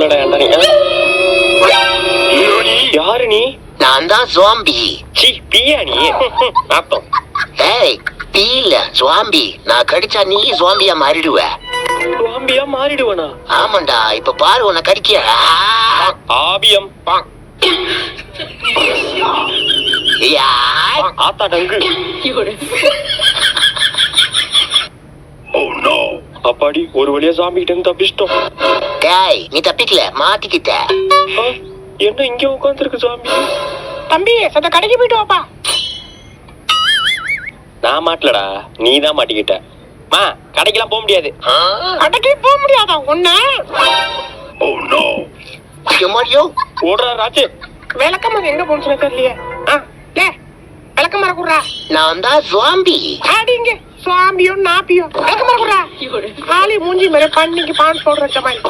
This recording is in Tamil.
இல்லடா நீ. யாரு நீ? நான் தான் ஜாம்பி. சி பியா நீ? நாத்தம். ஏய் பீல ஜாம்பி. நான் கடிச்சா நீ ஜாம்பியா மாறிடுவ. ஜாம்பியா மாறிடுவனா? ஆமாண்டா, இப்ப பாரு உன்னை கடிக்க. ஆபியம். ஆத்தா டங்கு. அப்பாடி ஒரு வழியா ஜாம்பி கிட்ட இருந்து தப்பிச்சிட்டோம். டேய் நீ தப்பிக்கல, மாட்டிக்கிட்ட. என்ன இங்க உட்கார்ந்துருக்கு ஜாம்பி? தம்பி சத்த கடைக்கு போயிட்டு வாப்பா. நான் மாட்டலடா, நீ தான் மாட்டிக்கிட்ட. மா கடைக்கெல்லாம் போக முடியாது. கடைக்கு போக முடியாதா ஒண்ணு? ஐயோ ஓடுறா ராஜு. விளக்கமாக எங்க போச்சுன்னு தெரியலையே. விளக்க மர குடுறா. நான் தான் ஜாம்பி. ஆடிங்க சுவாமியோ நாப்பியோ விளக்க மர குடுறா. ஆளி மூஞ்சி மேல பண்ணிக்கு பான் போடுற மாதிரி.